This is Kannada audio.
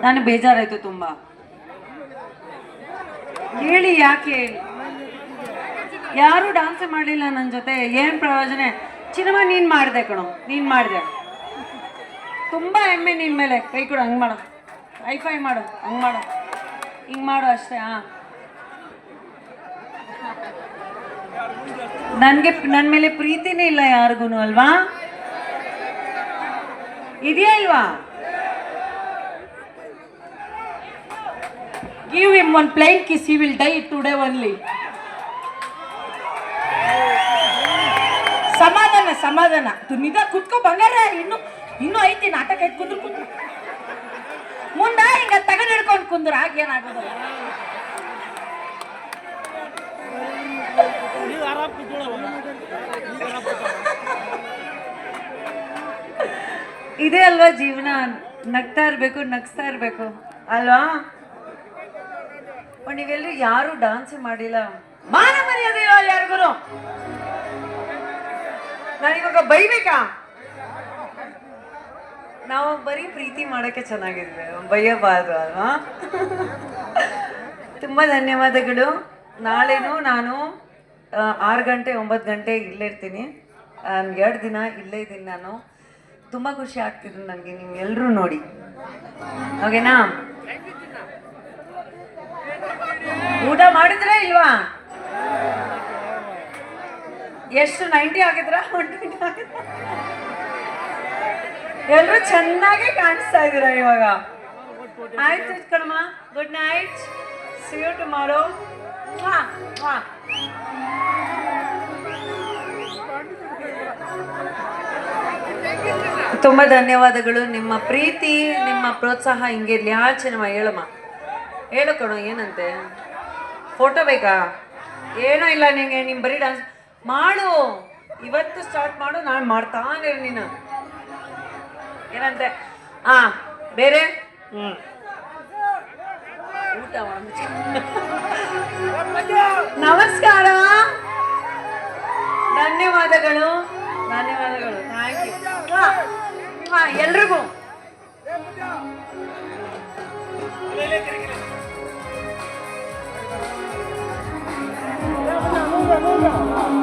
ನಾನು ಬೇಜಾರಾಯ್ತು ತುಂಬಾ. ಹೇಳಿ ಯಾಕೆ? ಯಾರು ಡಾನ್ಸ್ ಮಾಡಲಿಲ್ಲ ನನ್ನ ಜೊತೆ, ಏನ್ ಪ್ರಯೋಜನ? ಚಿನ್ನಮ್ಮ ನೀನ್ ಮಾಡಿದೆ ಕಣೋ, ನೀನ್ ಮಾಡಿದೆ. ತುಂಬಾ ಹೆಮ್ಮೆ ನಿನ್ ಮೇಲೆ. ಕೈ ಕೊಡು, ಹಂಗ್ ಮಾಡು, ಹೈಫೈ ಮಾಡು, ಹಂಗ್ ಮಾಡು, ಹಿಂಗ್ ಮಾಡು ಅಷ್ಟೇ. ನನ್ಗೆ ನನ್ನ ಮೇಲೆ ಪ್ರೀತಿನೇ ಇಲ್ಲ ಯಾರಿಗೂ ಅಲ್ವಾ? ಇದೆಯಾ ಇಲ್ವಾ? Give him one plain kiss, he will die today only. ಸಮಾಧಾನ ಸಮಾಧಾನ. ನಿಜ ಕುತ್ಕೋ ಬಂಗಾರ. ಇನ್ನು ಐತಿ ನಾಟಕ ಐತಿ. ಕುಂದ್ರು ಮುಂದ ಹಿಂಗ ತಗಡ್ ಹಿಡ್ಕೊಂಡು ಕುಂದ್ರ ಆಗೇನಾಗೋದು. ಇದೇ ಅಲ್ವಾ ಜೀವನ? ನಗ್ತಾ ಇರ್ಬೇಕು, ನಗ್ಸ್ತಾ ಇರ್ಬೇಕು ಅಲ್ವಾ? ನೀವೆಲ್ಲರೂ ಯಾರು ಡಾನ್ಸ್ ಮಾಡಿಲ್ಲ. ಮಾನ ಮರ್ಯಾದೆ ಯಾರಿಗೂ? ನಾನಿವಾಗ ಬೈಬೇಕಾ? ನಾವು ಬರೀ ಪ್ರೀತಿ ಮಾಡಕ್ಕೆ ಚೆನ್ನಾಗಿದ್ವಿ, ಬೈಯಬಾರ್ದು ಅಲ್ವಾ? ತುಂಬಾ ಧನ್ಯವಾದಗಳು. ನಾಳೆನೂ ನಾನು 6 ಗಂಟೆ 9 ಗಂಟೆ ಇಲ್ಲೇ ಇರ್ತೀನಿ. 2 ದಿನ ಇಲ್ಲೇ ಇದ್ದೀನಿ ನಾನು. ತುಂಬ ಖುಷಿ ಆಗ್ತಿದ್ರು ನನಗೆ ನೀವೆಲ್ಲರೂ ನೋಡಿ. ಓಕೆನಾ? ಊಟ ಮಾಡಿದ್ರ ಇಲ್ವಾ? ಎಷ್ಟು 90 ಆಗಿದ್ರ? 120 ಆಗಿದ್ರ? ಎಲ್ಲರೂ ಚೆನ್ನಾಗಿ ಕಾಣಿಸ್ತಾ ಇದ್ದೀರಾ ಇವಾಗ. ಆಯ್ತು ಕಣಮ್ಮ, good night, see you tomorrow. ತುಂಬ ಧನ್ಯವಾದಗಳು. ನಿಮ್ಮ ಪ್ರೀತಿ, ನಿಮ್ಮ ಪ್ರೋತ್ಸಾಹ ಹಿಂಗೆ ಇರಲಿ. ಚಿನ್ನಮ್ಮ ಹೇಳಮ್ಮ, ಹೇಳು ಕಣೋ, ಏನಂತೆ? ಫೋಟೋ ಬೇಕಾ? ಏನೋ ಇಲ್ಲ ನಿಂಗೆ, ನಿಮ್ಮ ಬರೀ ಡಾನ್ಸ್ ಮಾಡು. ಇವತ್ತು ಸ್ಟಾರ್ಟ್ ಮಾಡು, ನಾನು ಮಾಡ್ತಾ ನೀನು. ಏನಂತೆ? ಬೇರೆ ಊಟ ನಮಸ್ಕಾರ, ಧನ್ಯವಾದಗಳು, ಧನ್ಯವಾದಗಳು, ಥ್ಯಾಂಕ್ ಯು ಎಲ್ರಿಗೂ.